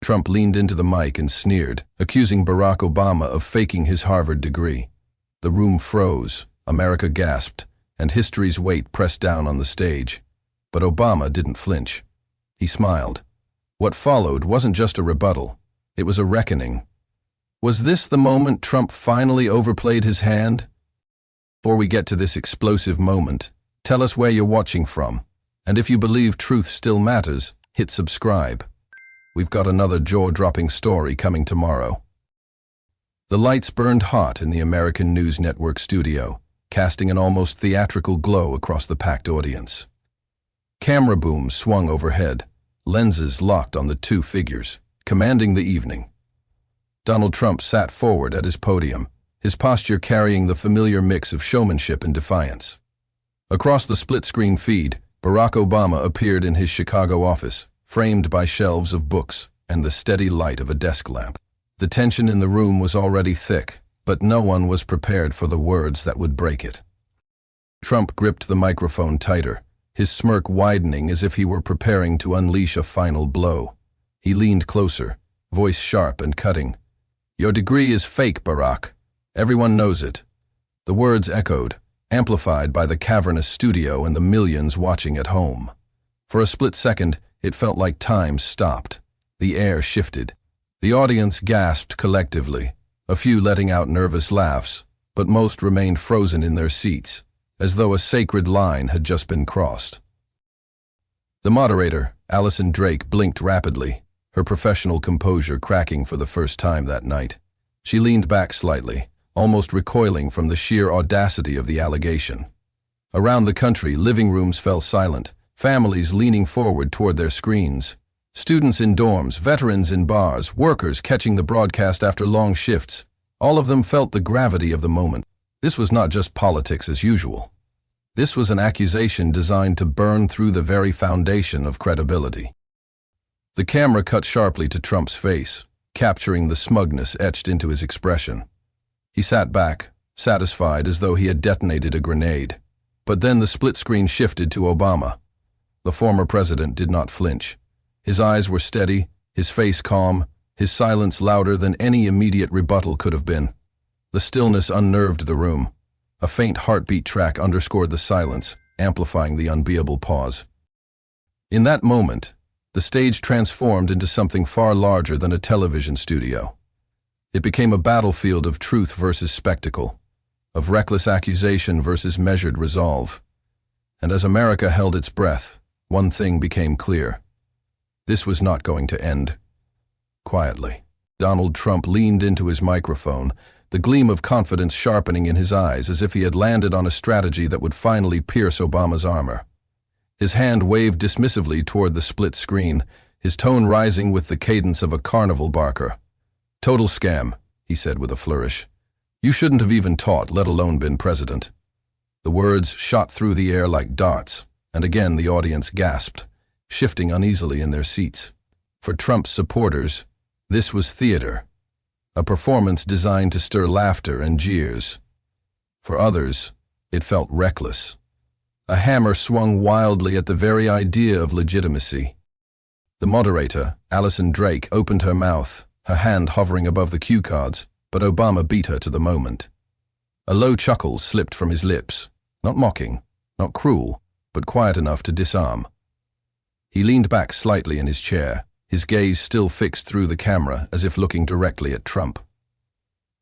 Trump leaned into the mic and sneered, accusing Barack Obama of faking his Harvard degree. The room froze, America gasped, and history's weight pressed down on the stage. But Obama didn't flinch. He smiled. What followed wasn't just a rebuttal. It was a reckoning. Was this the moment Trump finally overplayed his hand? Before we get to this explosive moment, tell us where you're watching from. And if you believe truth still matters, hit subscribe. We've got another jaw-dropping story coming tomorrow. The lights burned hot in the American News Network studio, casting an almost theatrical glow across the packed audience. Camera booms swung overhead, lenses locked on the two figures, commanding the evening. Donald Trump sat forward at his podium, his posture carrying the familiar mix of showmanship and defiance. Across the split-screen feed, Barack Obama appeared in his Chicago office, framed by shelves of books and the steady light of a desk lamp. The tension in the room was already thick, but no one was prepared for the words that would break it. Trump gripped the microphone tighter, his smirk widening as if he were preparing to unleash a final blow. He leaned closer, voice sharp and cutting. "Your degree is fake, Barack. Everyone knows it." The words echoed, amplified by the cavernous studio and the millions watching at home. For a split second, it felt like time stopped. The air shifted. The audience gasped collectively, a few letting out nervous laughs, but most remained frozen in their seats, as though a sacred line had just been crossed. The moderator, Allison Drake, blinked rapidly, her professional composure cracking for the first time that night. She leaned back slightly, almost recoiling from the sheer audacity of the allegation. Around the country, living rooms fell silent, families leaning forward toward their screens. Students in dorms, veterans in bars, workers catching the broadcast after long shifts. All of them felt the gravity of the moment. This was not just politics as usual. This was an accusation designed to burn through the very foundation of credibility. The camera cut sharply to Trump's face, capturing the smugness etched into his expression. He sat back, satisfied as though he had detonated a grenade. But then the split screen shifted to Obama. The former president did not flinch. His eyes were steady, his face calm, his silence louder than any immediate rebuttal could have been. The stillness unnerved the room. A faint heartbeat track underscored the silence, amplifying the unbearable pause. In that moment, the stage transformed into something far larger than a television studio. It became a battlefield of truth versus spectacle, of reckless accusation versus measured resolve. And as America held its breath, one thing became clear. This was not going to end. Quietly, Donald Trump leaned into his microphone, the gleam of confidence sharpening in his eyes as if he had landed on a strategy that would finally pierce Obama's armor. His hand waved dismissively toward the split screen, his tone rising with the cadence of a carnival barker. "Total scam," he said with a flourish. "You shouldn't have even taught, let alone been president." The words shot through the air like darts, and again the audience gasped, shifting uneasily in their seats. For Trump's supporters, this was theater, a performance designed to stir laughter and jeers. For others, it felt reckless. A hammer swung wildly at the very idea of legitimacy. The moderator, Allison Drake, opened her mouth, her hand hovering above the cue cards, but Obama beat her to the moment. A low chuckle slipped from his lips, not mocking, not cruel, but quiet enough to disarm. He leaned back slightly in his chair, his gaze still fixed through the camera as if looking directly at Trump.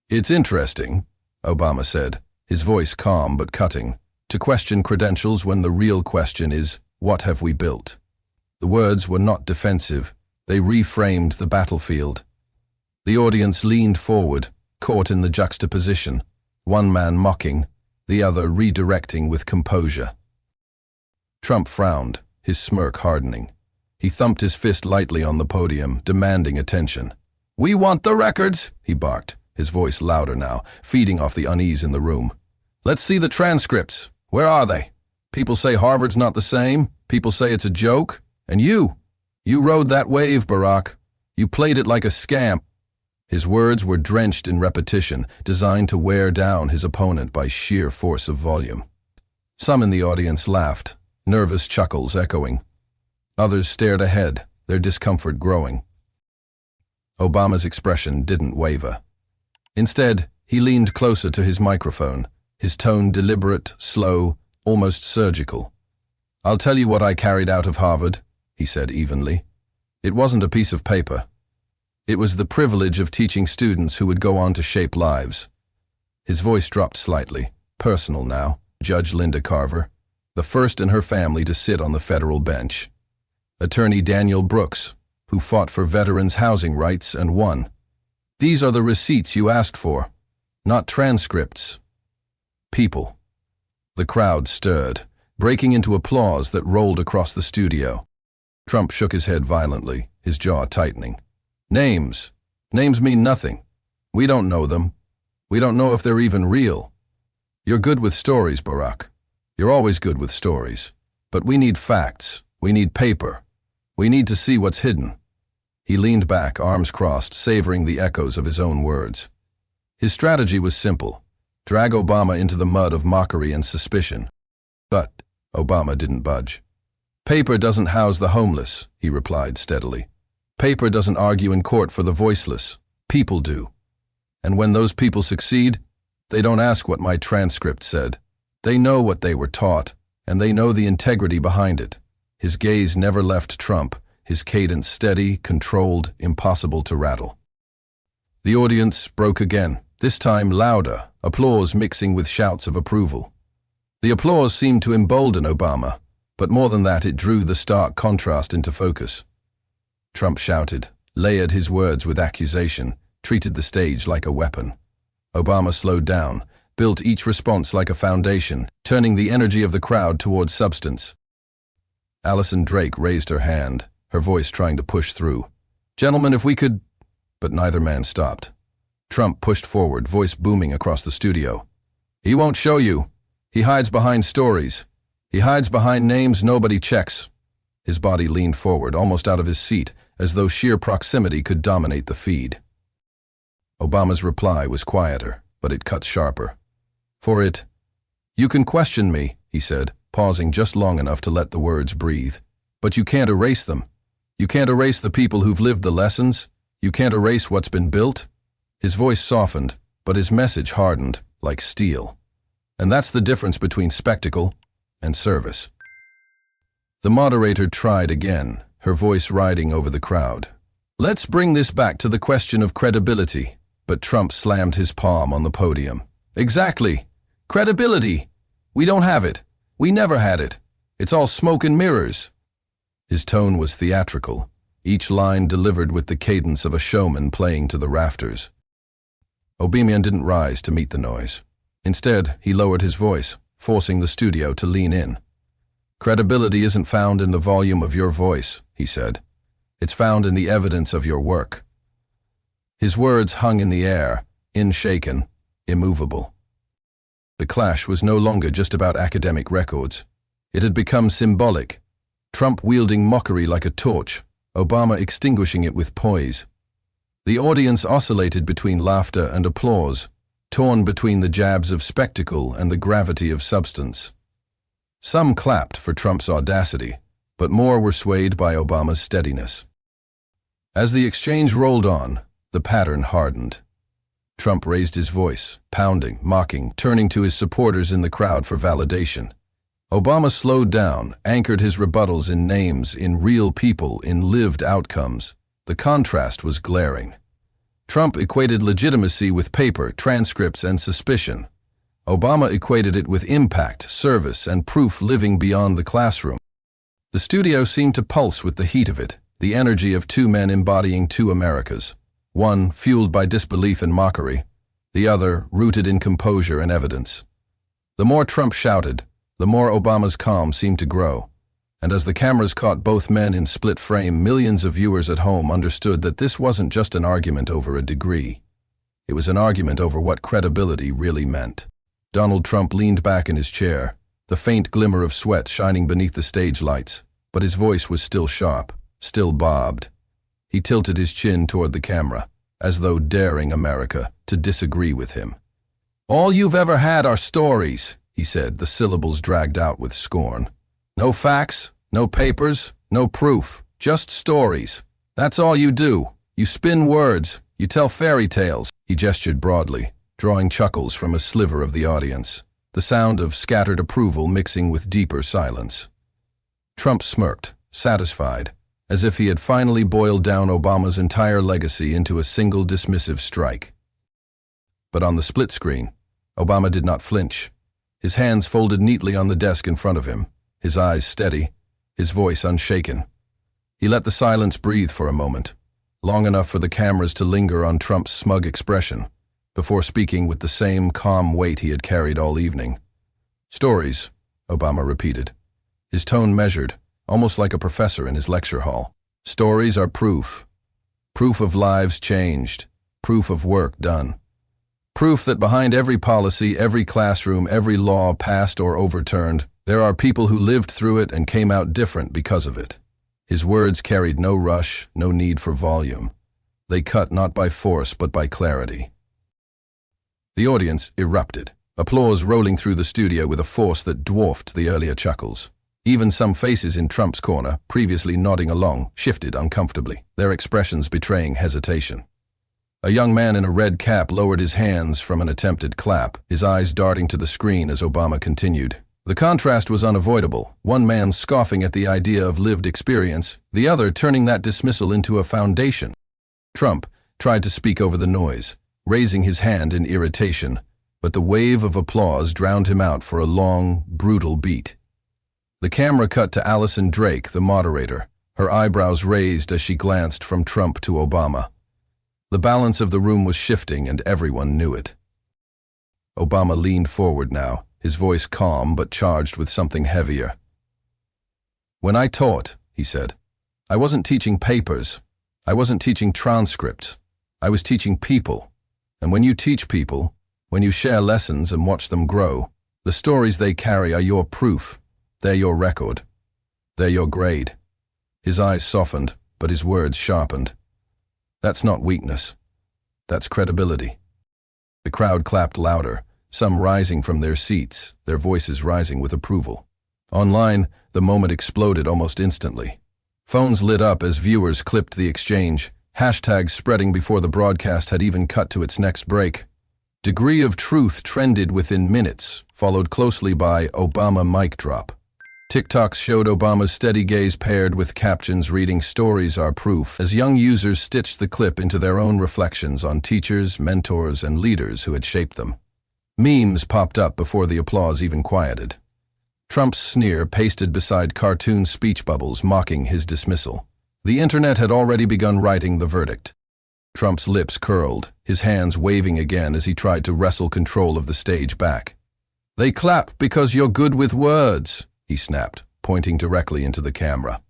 "It's interesting," Obama said, his voice calm but cutting, "to question credentials when the real question is, what have we built?" The words were not defensive, they reframed the battlefield. The audience leaned forward, caught in the juxtaposition, one man mocking, the other redirecting with composure. Trump frowned, his smirk hardening. He thumped his fist lightly on the podium, demanding attention. "We want the records," he barked, his voice louder now, feeding off the unease in the room. "Let's see the transcripts. Where are they? People say Harvard's not the same. People say it's a joke. And you rode that wave, Barack. You played it like a scam." His words were drenched in repetition, designed to wear down his opponent by sheer force of volume. Some in the audience laughed, nervous chuckles echoing. Others stared ahead, their discomfort growing. Obama's expression didn't waver. Instead, he leaned closer to his microphone, his tone deliberate, slow, almost surgical. "I'll tell you what I carried out of Harvard," he said evenly. "It wasn't a piece of paper. It was the privilege of teaching students who would go on to shape lives." His voice dropped slightly, personal now. Judge Linda Carver, the first in her family to sit on the federal bench. Attorney Daniel Brooks, who fought for veterans' housing rights and won. "These are the receipts you asked for, not transcripts. People." The crowd stirred, breaking into applause that rolled across the studio. Trump shook his head violently, his jaw tightening. "Names. Names mean nothing. We don't know them. We don't know if they're even real. You're good with stories, Barack. You're always good with stories. But we need facts. We need paper. We need to see what's hidden." He leaned back, arms crossed, savoring the echoes of his own words. His strategy was simple: drag Obama into the mud of mockery and suspicion. But Obama didn't budge. "Paper doesn't house the homeless," he replied steadily. "Paper doesn't argue in court for the voiceless. People do. And when those people succeed, they don't ask what my transcript said. They know what they were taught, and they know the integrity behind it." His gaze never left Trump, his cadence steady, controlled, impossible to rattle. The audience broke again, this time louder, applause mixing with shouts of approval. The applause seemed to embolden Obama, but more than that, it drew the stark contrast into focus. Trump shouted, layered his words with accusation, treated the stage like a weapon. Obama slowed down, built each response like a foundation, turning the energy of the crowd towards substance. Allison Drake raised her hand, her voice trying to push through. "Gentlemen, if we could—" But neither man stopped. Trump pushed forward, voice booming across the studio. "He won't show you. He hides behind stories. He hides behind names nobody checks." His body leaned forward, almost out of his seat, as though sheer proximity could dominate the feed. Obama's reply was quieter, but it cut sharper. "You can question me," he said, pausing just long enough to let the words breathe. "But you can't erase them. You can't erase the people who've lived the lessons. You can't erase what's been built." His voice softened, but his message hardened, like steel. And that's the difference between spectacle and service. The moderator tried again, her voice riding over the crowd. "Let's bring this back to the question of credibility." But Trump slammed his palm on the podium. "Exactly. Credibility. We don't have it. We never had it. It's all smoke and mirrors." His tone was theatrical, each line delivered with the cadence of a showman playing to the rafters. Obama didn't rise to meet the noise. Instead, he lowered his voice, forcing the studio to lean in. "Credibility isn't found in the volume of your voice," he said. "It's found in the evidence of your work." His words hung in the air, unshaken, immovable. The clash was no longer just about academic records. It had become symbolic. Trump wielding mockery like a torch, Obama extinguishing it with poise. The audience oscillated between laughter and applause, torn between the jabs of spectacle and the gravity of substance. Some clapped for Trump's audacity, but more were swayed by Obama's steadiness. As the exchange rolled on, the pattern hardened. Trump raised his voice, pounding, mocking, turning to his supporters in the crowd for validation. Obama slowed down, anchored his rebuttals in names, in real people, in lived outcomes. The contrast was glaring. Trump equated legitimacy with paper, transcripts, and suspicion. Obama equated it with impact, service, and proof living beyond the classroom. The studio seemed to pulse with the heat of it, the energy of two men embodying two Americas. One fueled by disbelief and mockery, the other rooted in composure and evidence. The more Trump shouted, the more Obama's calm seemed to grow. And as the cameras caught both men in split frame, millions of viewers at home understood that this wasn't just an argument over a degree. It was an argument over what credibility really meant. Donald Trump leaned back in his chair, the faint glimmer of sweat shining beneath the stage lights, but his voice was still sharp, still bobbed. He tilted his chin toward the camera, as though daring America to disagree with him. "All you've ever had are stories," he said, the syllables dragged out with scorn. "No facts, no papers, no proof, just stories. That's all you do. You spin words. You tell fairy tales." He gestured broadly, drawing chuckles from a sliver of the audience, the sound of scattered approval mixing with deeper silence. Trump smirked, satisfied, as if he had finally boiled down Obama's entire legacy into a single dismissive strike. But on the split screen, Obama did not flinch, his hands folded neatly on the desk in front of him, his eyes steady, his voice unshaken. He let the silence breathe for a moment, long enough for the cameras to linger on Trump's smug expression, before speaking with the same calm weight he had carried all evening. "Stories," Obama repeated, his tone measured, almost like a professor in his lecture hall. "Stories are proof. Proof of lives changed. Proof of work done. Proof that behind every policy, every classroom, every law passed or overturned, there are people who lived through it and came out different because of it." His words carried no rush, no need for volume. They cut not by force but by clarity. The audience erupted, applause rolling through the studio with a force that dwarfed the earlier chuckles. Even some faces in Trump's corner, previously nodding along, shifted uncomfortably, their expressions betraying hesitation. A young man in a red cap lowered his hands from an attempted clap, his eyes darting to the screen as Obama continued. The contrast was unavoidable, one man scoffing at the idea of lived experience, the other turning that dismissal into a foundation. Trump tried to speak over the noise, raising his hand in irritation, but the wave of applause drowned him out for a long, brutal beat. The camera cut to Allison Drake, the moderator, her eyebrows raised as she glanced from Trump to Obama. The balance of the room was shifting and everyone knew it. Obama leaned forward now, his voice calm but charged with something heavier. "When I taught," he said, "I wasn't teaching papers. I wasn't teaching transcripts. I was teaching people. And when you teach people, when you share lessons and watch them grow, the stories they carry are your proof. They're your record. They're your grade." His eyes softened, but his words sharpened. "That's not weakness. That's credibility." The crowd clapped louder, some rising from their seats, their voices rising with approval. Online, the moment exploded almost instantly. Phones lit up as viewers clipped the exchange, hashtags spreading before the broadcast had even cut to its next break. "Degree of truth" trended within minutes, followed closely by "Obama mic drop." TikToks showed Obama's steady gaze paired with captions reading "Stories are proof" as young users stitched the clip into their own reflections on teachers, mentors, and leaders who had shaped them. Memes popped up before the applause even quieted. Trump's sneer pasted beside cartoon speech bubbles mocking his dismissal. The internet had already begun writing the verdict. Trump's lips curled, his hands waving again as he tried to wrestle control of the stage back. "They clap because you're good with words," he snapped, pointing directly into the camera.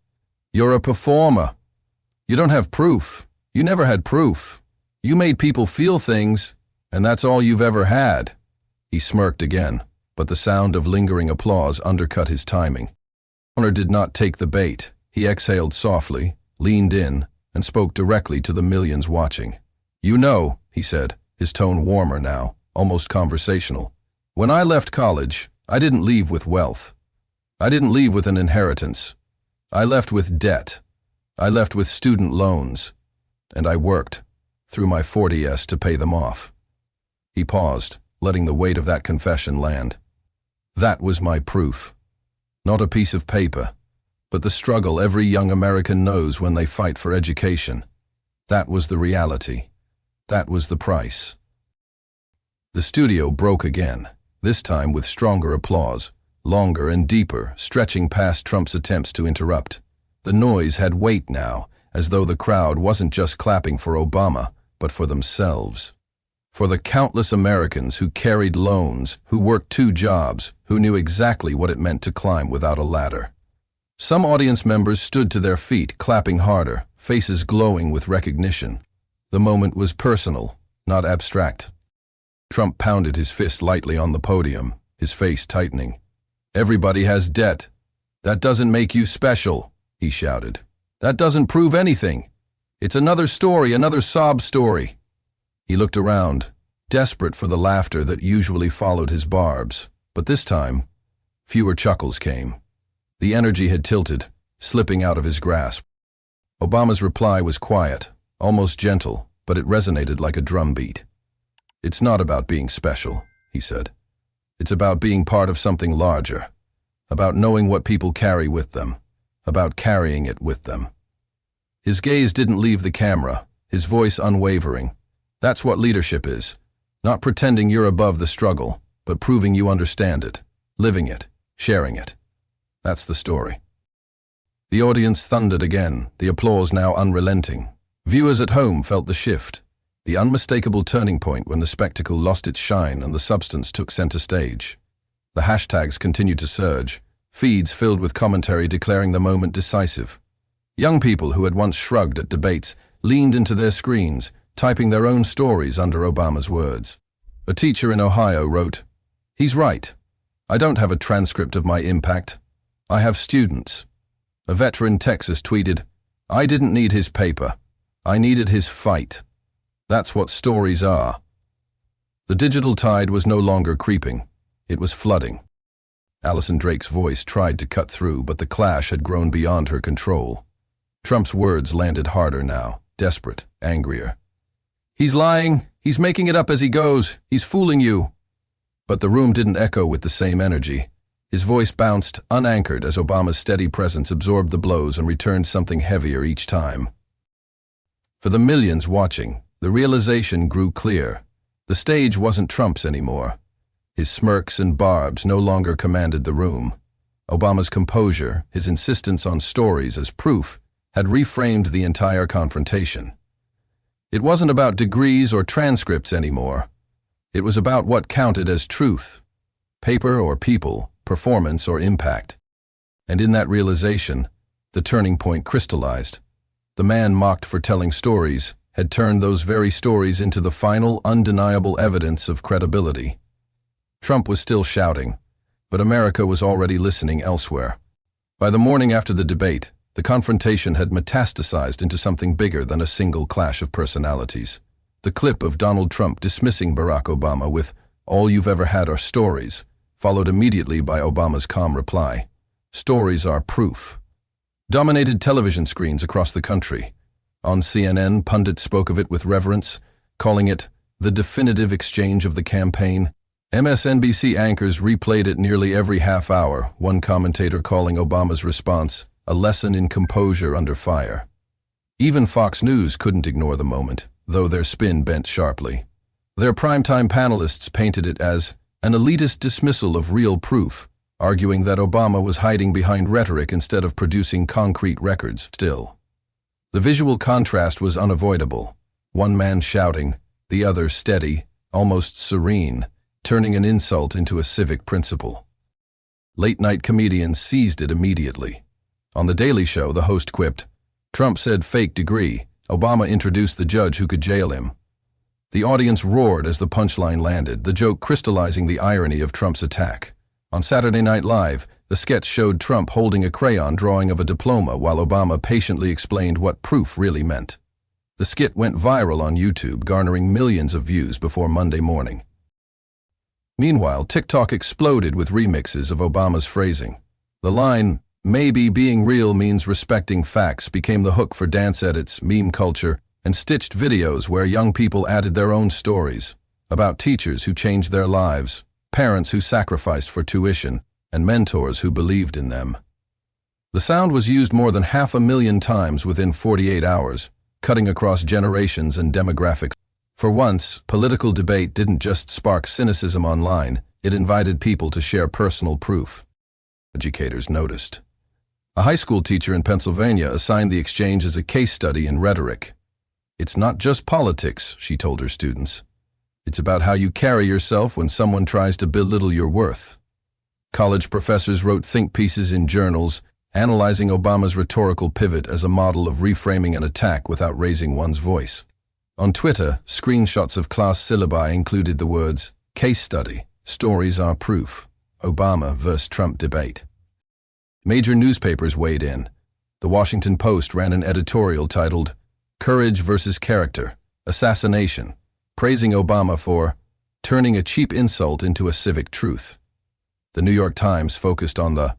"You're a performer. You don't have proof. You never had proof. You made people feel things, and that's all you've ever had." He smirked again, but the sound of lingering applause undercut his timing. Honor did not take the bait. He exhaled softly, leaned in, and spoke directly to the millions watching. "You know," he said, his tone warmer now, almost conversational, "when I left college, I didn't leave with wealth. I didn't leave with an inheritance. I left with debt. I left with student loans. And I worked, through my 40s, to pay them off." He paused, letting the weight of that confession land. "That was my proof. Not a piece of paper, but the struggle every young American knows when they fight for education. That was the reality. That was the price." The studio broke again, this time with stronger applause, longer and deeper, stretching past Trump's attempts to interrupt. The noise had weight now, as though the crowd wasn't just clapping for Obama, but for themselves. For the countless Americans who carried loans, who worked 2 jobs, who knew exactly what it meant to climb without a ladder. Some audience members stood to their feet, clapping harder, faces glowing with recognition. The moment was personal, not abstract. Trump pounded his fist lightly on the podium, his face tightening. "Everybody has debt. That doesn't make you special," he shouted. "That doesn't prove anything. It's another story, another sob story." He looked around, desperate for the laughter that usually followed his barbs, but this time, fewer chuckles came. The energy had tilted, slipping out of his grasp. Obama's reply was quiet, almost gentle, but it resonated like a drum beat. "It's not about being special," he said. "It's about being part of something larger, about knowing what people carry with them, about carrying it with them." His gaze didn't leave the camera, his voice unwavering. That's what leadership is. Not pretending you're above the struggle, but proving you understand it, living it, sharing it. That's the story. The audience thundered again, the applause now unrelenting. Viewers at home felt the shift, the unmistakable turning point when the spectacle lost its shine and the substance took center stage. The hashtags continued to surge, feeds filled with commentary declaring the moment decisive. Young people who had once shrugged at debates leaned into their screens, typing their own stories under Obama's words. A teacher in Ohio wrote, "He's right. I don't have a transcript of my impact. I have students." A veteran in Texas tweeted, "I didn't need his paper. I needed his fight." That's what stories are. The digital tide was no longer creeping. It was flooding. Allison Drake's voice tried to cut through, but the clash had grown beyond her control. Trump's words landed harder now, desperate, angrier. "He's lying. He's making it up as he goes. He's fooling you." But the room didn't echo with the same energy. His voice bounced, unanchored, as Obama's steady presence absorbed the blows and returned something heavier each time. For the millions watching, the realization grew clear. The stage wasn't Trump's anymore. His smirks and barbs no longer commanded the room. Obama's composure, his insistence on stories as proof, had reframed the entire confrontation. It wasn't about degrees or transcripts anymore. It was about what counted as truth, paper or people, performance or impact. And in that realization, the turning point crystallized. The man mocked for telling stories had turned those very stories into the final, undeniable evidence of credibility. Trump was still shouting, but America was already listening elsewhere. By the morning after the debate, the confrontation had metastasized into something bigger than a single clash of personalities. The clip of Donald Trump dismissing Barack Obama with, "All you've ever had are stories," followed immediately by Obama's calm reply, "Stories are proof," dominated television screens across the country. On CNN, pundits spoke of it with reverence, calling it the definitive exchange of the campaign. MSNBC anchors replayed it nearly every half hour, one commentator calling Obama's response a lesson in composure under fire. Even Fox News couldn't ignore the moment, though their spin bent sharply. Their primetime panelists painted it as an elitist dismissal of real proof, arguing that Obama was hiding behind rhetoric instead of producing concrete records. Still, the visual contrast was unavoidable. One man shouting, the other steady, almost serene, turning an insult into a civic principle. Late-night comedians seized it immediately. On The Daily Show, the host quipped, "Trump said fake degree. Obama introduced the judge who could jail him." The audience roared as the punchline landed, the joke crystallizing the irony of Trump's attack. On Saturday Night Live, the sketch showed Trump holding a crayon drawing of a diploma while Obama patiently explained what proof really meant. The skit went viral on YouTube, garnering millions of views before Monday morning. Meanwhile, TikTok exploded with remixes of Obama's phrasing. The line, "Maybe being real means respecting facts," became the hook for dance edits, meme culture, and stitched videos where young people added their own stories about teachers who changed their lives, parents who sacrificed for tuition, and mentors who believed in them. The sound was used more than 500,000 times within 48 hours, cutting across generations and demographics. For once, political debate didn't just spark cynicism online, it invited people to share personal proof. Educators noticed. A high school teacher in Pennsylvania assigned the exchange as a case study in rhetoric. "It's not just politics," she told her students. "It's about how you carry yourself when someone tries to belittle your worth." College professors wrote think pieces in journals, analyzing Obama's rhetorical pivot as a model of reframing an attack without raising one's voice. On Twitter, screenshots of class syllabi included the words, "Case study, stories are proof, Obama vs. Trump debate." Major newspapers weighed in. The Washington Post ran an editorial titled, "Courage versus Character, Assassination," praising Obama for turning a cheap insult into a civic truth. The New York Times focused on the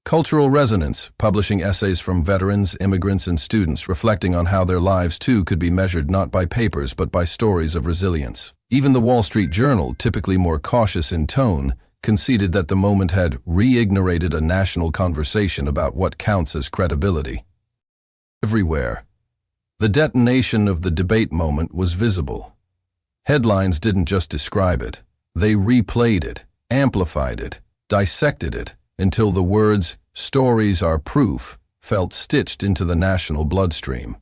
Cultural resonance, publishing essays from veterans, immigrants, and students reflecting on how their lives too could be measured not by papers but by stories of resilience. Even the Wall Street Journal, typically more cautious in tone, conceded that the moment had reignited a national conversation about what counts as credibility. Everywhere, the detonation of the debate moment was visible. Headlines didn't just describe it, they replayed it, amplified it, dissected it, until the words, "stories are proof," felt stitched into the national bloodstream.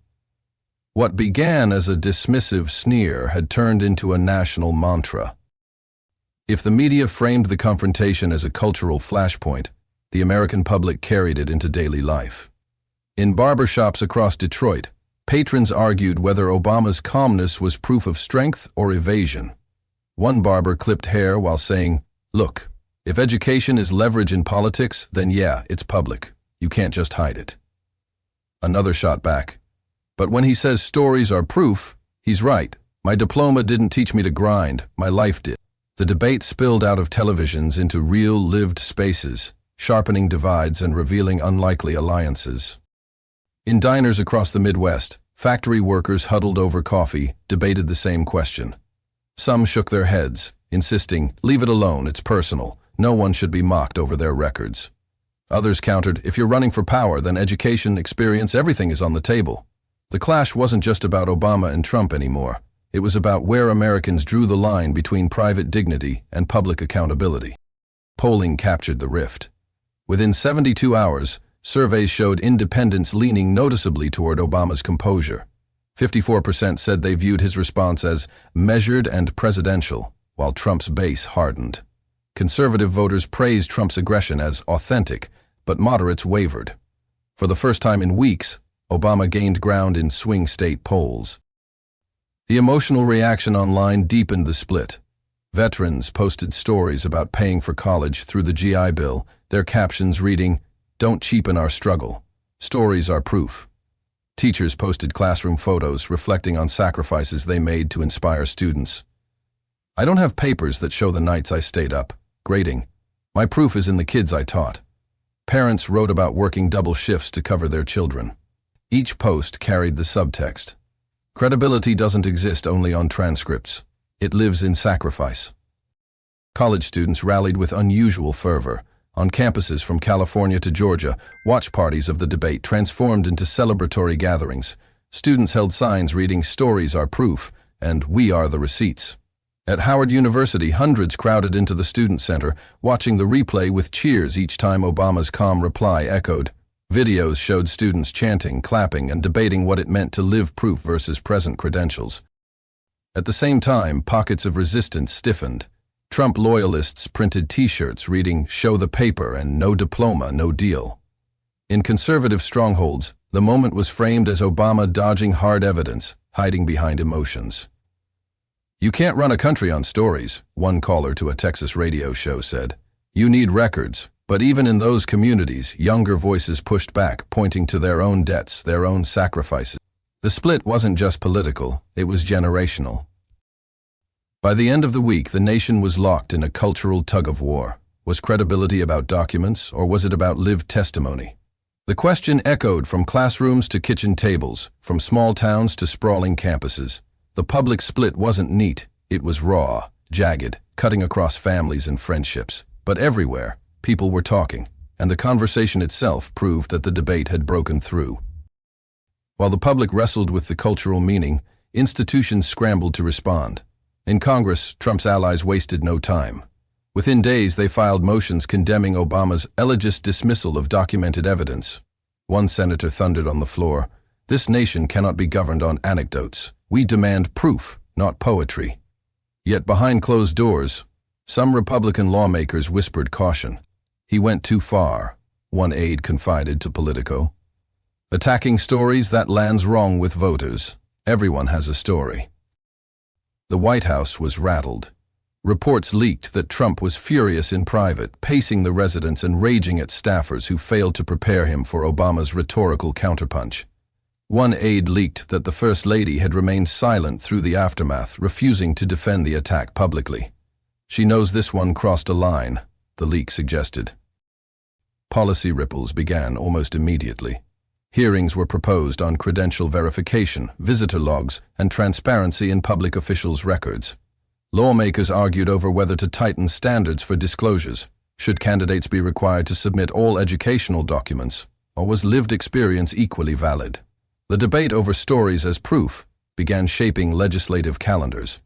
What began as a dismissive sneer had turned into a national mantra. If the media framed the confrontation as a cultural flashpoint, the American public carried it into daily life. In barbershops across Detroit, patrons argued whether Obama's calmness was proof of strength or evasion. One barber clipped hair while saying, "Look, if education is leverage in politics, then yeah, it's public. You can't just hide it." Another shot back, "But when he says stories are proof, he's right. My diploma didn't teach me to grind, my life did." The debate spilled out of televisions into real, lived spaces, sharpening divides and revealing unlikely alliances. In diners across the Midwest, factory workers huddled over coffee, debated the same question. Some shook their heads, insisting, "Leave it alone, it's personal. No one should be mocked over their records." Others countered, "If you're running for power, then education, experience, everything is on the table." The clash wasn't just about Obama and Trump anymore. It was about where Americans drew the line between private dignity and public accountability. Polling captured the rift. Within 72 hours, surveys showed independents leaning noticeably toward Obama's composure. 54% said they viewed his response as measured and presidential, while Trump's base hardened. Conservative voters praised Trump's aggression as authentic, but moderates wavered. For the first time in weeks, Obama gained ground in swing state polls. The emotional reaction online deepened the split. Veterans posted stories about paying for college through the GI Bill, their captions reading, "Don't cheapen our struggle. Stories are proof." Teachers posted classroom photos reflecting on sacrifices they made to inspire students. "I don't have papers that show the nights I stayed up, grading. My proof is in the kids I taught." Parents wrote about working double shifts to cover their children. Each post carried the subtext. Credibility doesn't exist only on transcripts. It lives in sacrifice. College students rallied with unusual fervor. On campuses from California to Georgia, watch parties of the debate transformed into celebratory gatherings. Students held signs reading, "Stories are proof," and "We are the receipts." At Howard University, hundreds crowded into the student center, watching the replay with cheers each time Obama's calm reply echoed. Videos showed students chanting, clapping, and debating what it meant to live proof versus present credentials. At the same time, pockets of resistance stiffened. Trump loyalists printed T-shirts reading, "Show the paper" and "No diploma, no deal." In conservative strongholds, the moment was framed as Obama dodging hard evidence, hiding behind emotions. "You can't run a country on stories," one caller to a Texas radio show said. "You need records." But even in those communities, younger voices pushed back, pointing to their own debts, their own sacrifices. The split wasn't just political, it was generational. By the end of the week, the nation was locked in a cultural tug-of-war. Was credibility about documents, or was it about lived testimony? The question echoed from classrooms to kitchen tables, from small towns to sprawling campuses. The public split wasn't neat, it was raw, jagged, cutting across families and friendships. But everywhere, people were talking, and the conversation itself proved that the debate had broken through. While the public wrestled with the cultural meaning, institutions scrambled to respond. In Congress, Trump's allies wasted no time. Within days, they filed motions condemning Obama's egregious dismissal of documented evidence. One senator thundered on the floor, "This nation cannot be governed on anecdotes. We demand proof, not poetry." Yet behind closed doors, some Republican lawmakers whispered caution. "He went too far," one aide confided to Politico. "Attacking stories, that lands wrong with voters. Everyone has a story." The White House was rattled. Reports leaked that Trump was furious in private, pacing the residence and raging at staffers who failed to prepare him for Obama's rhetorical counterpunch. One aide leaked that the First Lady had remained silent through the aftermath, refusing to defend the attack publicly. "She knows this one crossed a line," the leak suggested. policy ripples began almost immediately. Hearings were proposed on credential verification, visitor logs, and transparency in public officials' records. Lawmakers argued over whether to tighten standards for disclosures. Should candidates be required to submit all educational documents, or was lived experience equally valid? The debate over stories as proof began shaping legislative calendars.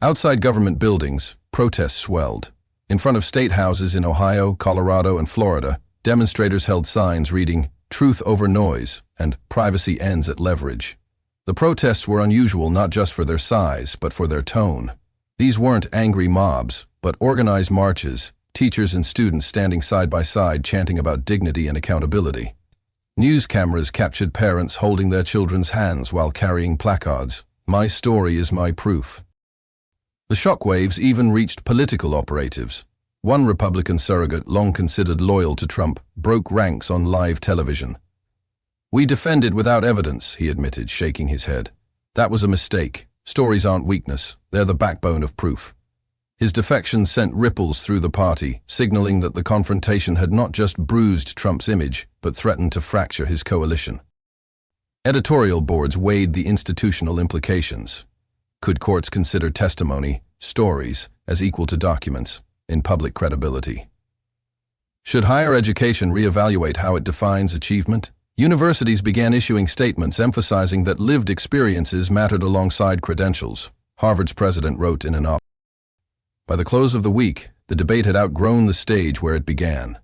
Outside government buildings, protests swelled. In front of state houses in Ohio, Colorado, and Florida, demonstrators held signs reading, "Truth over noise," and "Privacy ends at leverage." The protests were unusual not just for their size, but for their tone. These weren't angry mobs, but organized marches, teachers and students standing side by side chanting about dignity and accountability. News cameras captured parents holding their children's hands while carrying placards, "My story is my proof." The shockwaves even reached political operatives. One Republican surrogate, long considered loyal to Trump, broke ranks on live television. "We defended without evidence," he admitted, shaking his head. "That was a mistake. Stories aren't weakness, they're the backbone of proof." His defection sent ripples through the party, signaling that the confrontation had not just bruised Trump's image, but threatened to fracture his coalition. Editorial boards weighed the institutional implications. Could courts consider testimony, stories, as equal to documents in public credibility? Should higher education reevaluate how it defines achievement? Universities began issuing statements emphasizing that lived experiences mattered alongside credentials. Harvard's president wrote in an op. By the close of the week, the debate had outgrown the stage where it began.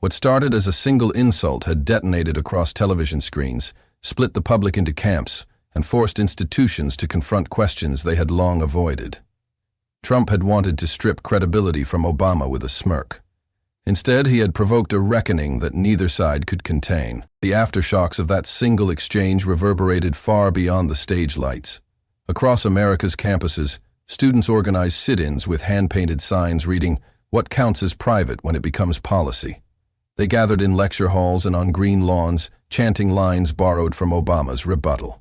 What started as a single insult had detonated across television screens, split the public into camps, and forced institutions to confront questions they had long avoided. Trump had wanted to strip credibility from Obama with a smirk. Instead, he had provoked a reckoning that neither side could contain. The aftershocks of that single exchange reverberated far beyond the stage lights. Across America's campuses, students organized sit-ins with hand-painted signs reading, "What counts as private when it becomes policy?" They gathered in lecture halls and on green lawns, chanting lines borrowed from Obama's rebuttal.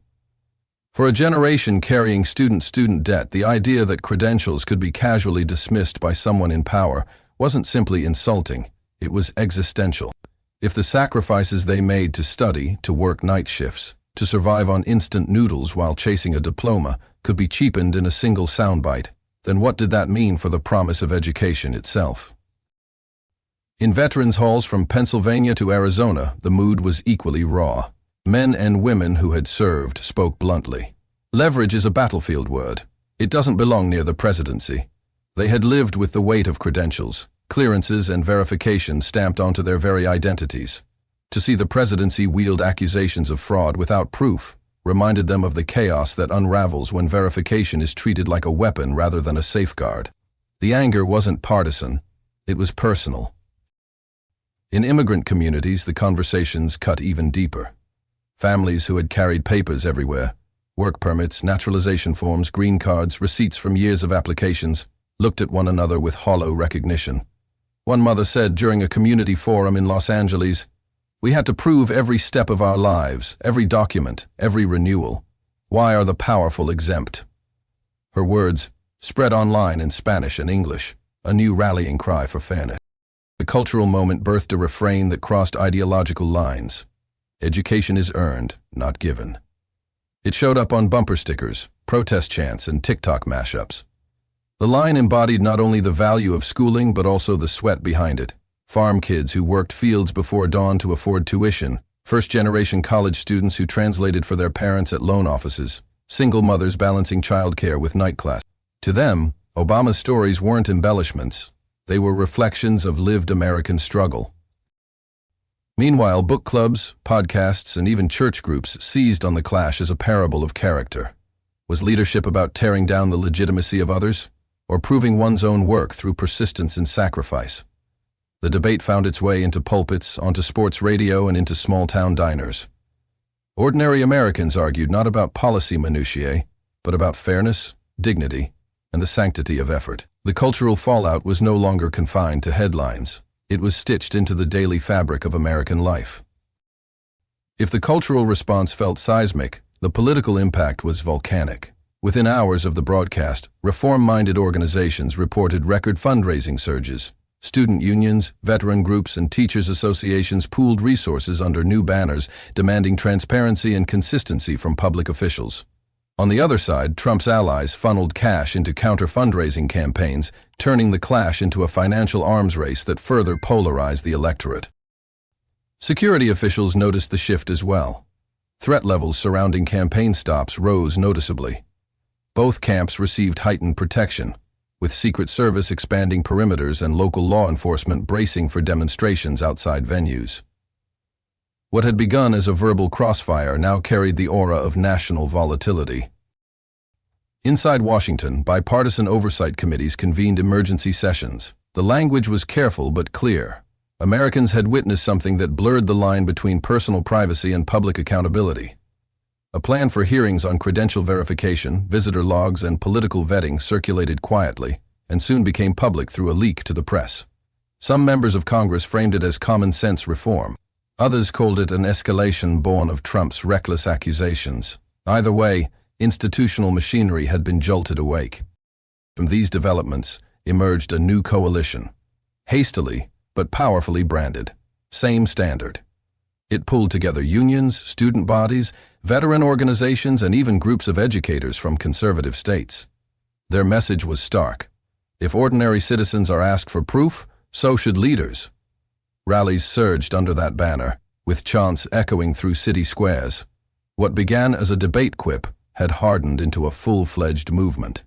For a generation carrying student debt, the idea that credentials could be casually dismissed by someone in power wasn't simply insulting, it was existential. If the sacrifices they made to study, to work night shifts, to survive on instant noodles while chasing a diploma could be cheapened in a single soundbite, then what did that mean for the promise of education itself? In veterans' halls from Pennsylvania to Arizona, the mood was equally raw. Men and women who had served spoke bluntly. Leverage is a battlefield word. It doesn't belong near the presidency. They had lived with the weight of credentials, clearances and verifications stamped onto their very identities. To see the presidency wield accusations of fraud without proof reminded them of the chaos that unravels when verification is treated like a weapon rather than a safeguard. The anger wasn't partisan, it was personal. In immigrant communities, the conversations cut even deeper. Families who had carried papers everywhere, work permits, naturalization forms, green cards, receipts from years of applications, looked at one another with hollow recognition. One mother said during a community forum in Los Angeles, "We had to prove every step of our lives, every document, every renewal. Why are the powerful exempt?" Her words spread online in Spanish and English, a new rallying cry for fairness. The cultural moment birthed a refrain that crossed ideological lines. Education is earned, not given. It showed up on bumper stickers, protest chants, and TikTok mashups. The line embodied not only the value of schooling but also the sweat behind it. Farm kids who worked fields before dawn to afford tuition, first-generation college students who translated for their parents at loan offices, single mothers balancing childcare with night class. To them, Obama's stories weren't embellishments. They were reflections of lived American struggle. Meanwhile, book clubs, podcasts, and even church groups seized on the clash as a parable of character. Was leadership about tearing down the legitimacy of others, or proving one's own work through persistence and sacrifice? The debate found its way into pulpits, onto sports radio, and into small-town diners. Ordinary Americans argued not about policy minutiae, but about fairness, dignity, and the sanctity of effort. The cultural fallout was no longer confined to headlines. It was stitched into the daily fabric of American life. If the cultural response felt seismic, the political impact was volcanic. Within hours of the broadcast, reform-minded organizations reported record fundraising surges. Student unions, veteran groups, and teachers' associations pooled resources under new banners, demanding transparency and consistency from public officials. On the other side, Trump's allies funneled cash into counter-fundraising campaigns, turning the clash into a financial arms race that further polarized the electorate. Security officials noticed the shift as well. Threat levels surrounding campaign stops rose noticeably. Both camps received heightened protection, with Secret Service expanding perimeters and local law enforcement bracing for demonstrations outside venues. What had begun as a verbal crossfire now carried the aura of national volatility. Inside Washington, bipartisan oversight committees convened emergency sessions. The language was careful but clear. Americans had witnessed something that blurred the line between personal privacy and public accountability. A plan for hearings on credential verification, visitor logs, and political vetting circulated quietly and soon became public through a leak to the press. Some members of Congress framed it as common-sense reform. Others called it an escalation born of Trump's reckless accusations. Either way, institutional machinery had been jolted awake. From these developments emerged a new coalition, hastily but powerfully branded. Same standard. It pulled together unions, student bodies, veteran organizations, and even groups of educators from conservative states. Their message was stark. If ordinary citizens are asked for proof, so should leaders. Rallies surged under that banner, with chants echoing through city squares. What began as a debate quip had hardened into a full-fledged movement.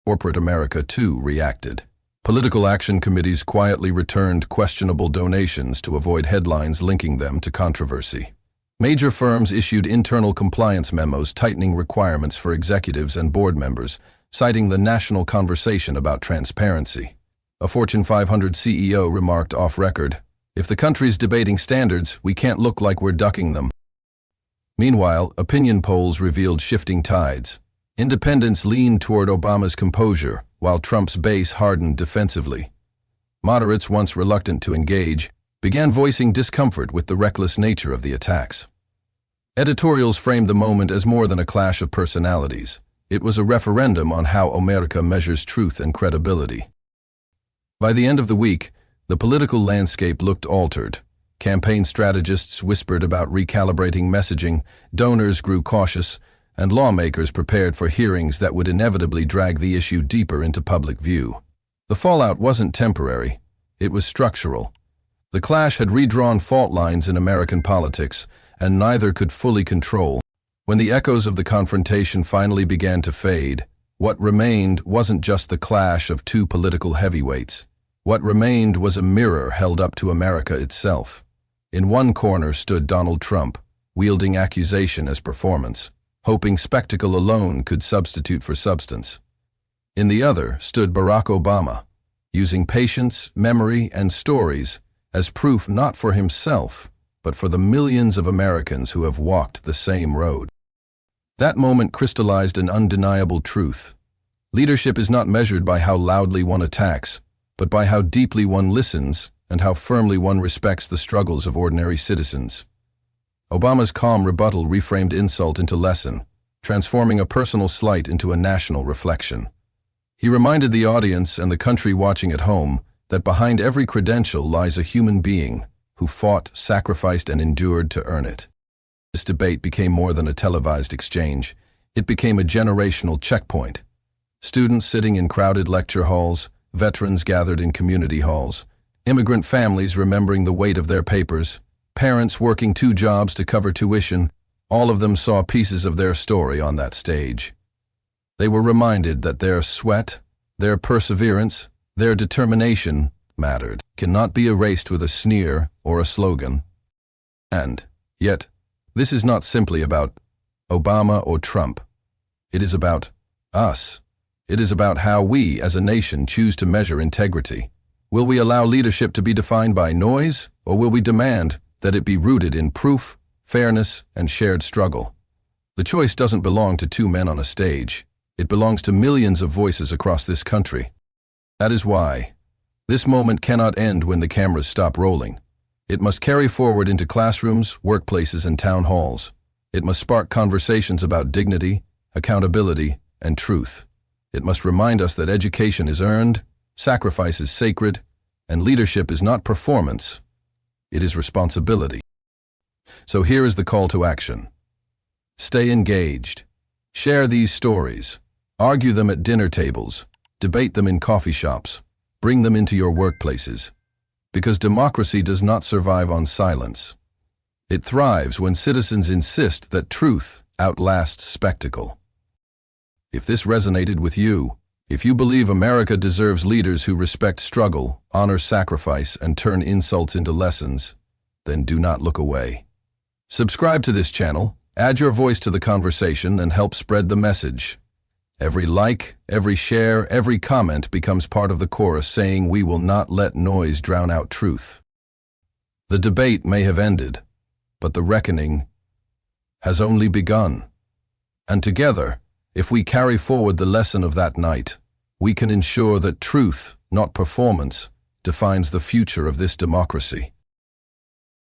Corporate America, too, reacted. Political action committees quietly returned questionable donations to avoid headlines linking them to controversy. Major firms issued internal compliance memos tightening requirements for executives and board members, citing the national conversation about transparency. A Fortune 500 CEO remarked off-record, "If the country's debating standards, we can't look like we're ducking them." Meanwhile, opinion polls revealed shifting tides. Independents leaned toward Obama's composure, while Trump's base hardened defensively. Moderates, once reluctant to engage, began voicing discomfort with the reckless nature of the attacks. Editorials framed the moment as more than a clash of personalities. It was a referendum on how America measures truth and credibility. By the end of the week, the political landscape looked altered. Campaign strategists whispered about recalibrating messaging, donors grew cautious, and lawmakers prepared for hearings that would inevitably drag the issue deeper into public view. The fallout wasn't temporary, it was structural. The clash had redrawn fault lines in American politics, and neither could fully control. When the echoes of the confrontation finally began to fade, what remained wasn't just the clash of two political heavyweights. What remained was a mirror held up to America itself. In one corner stood Donald Trump, wielding accusation as performance, hoping spectacle alone could substitute for substance. In the other stood Barack Obama, using patience, memory, and stories as proof not for himself, but for the millions of Americans who have walked the same road. That moment crystallized an undeniable truth. Leadership is not measured by how loudly one attacks, but by how deeply one listens and how firmly one respects the struggles of ordinary citizens. Obama's calm rebuttal reframed insult into lesson, transforming a personal slight into a national reflection. He reminded the audience and the country watching at home that behind every credential lies a human being who fought, sacrificed, and endured to earn it. This debate became more than a televised exchange. It became a generational checkpoint. Students sitting in crowded lecture halls, veterans gathered in community halls, immigrant families remembering the weight of their papers, parents working 2 jobs to cover tuition, all of them saw pieces of their story on that stage. They were reminded that their sweat, their perseverance, their determination mattered, cannot be erased with a sneer or a slogan. And, yet, this is not simply about Obama or Trump. It is about us. It is about how we, as a nation, choose to measure integrity. Will we allow leadership to be defined by noise, or will we demand that it be rooted in proof, fairness, and shared struggle? The choice doesn't belong to 2 men on a stage. It belongs to millions of voices across this country. That is why this moment cannot end when the cameras stop rolling. It must carry forward into classrooms, workplaces, and town halls. It must spark conversations about dignity, accountability, and truth. It must remind us that education is earned, sacrifice is sacred, And leadership is not performance, it is responsibility. So here is the call to action. Stay engaged. Share these stories. Argue them at dinner tables. Debate them in coffee shops. Bring them into your workplaces. Because democracy does not survive on silence. It thrives when citizens insist that truth outlasts spectacle. If this resonated with you, if you believe America deserves leaders who respect struggle, honor sacrifice, and turn insults into lessons, then do not look away. Subscribe to this channel, add your voice to the conversation, and help spread the message. Every like, every share, every comment becomes part of the chorus saying we will not let noise drown out truth. The debate may have ended, but the reckoning has only begun. And together, if we carry forward the lesson of that night, we can ensure that truth, not performance, defines the future of this democracy.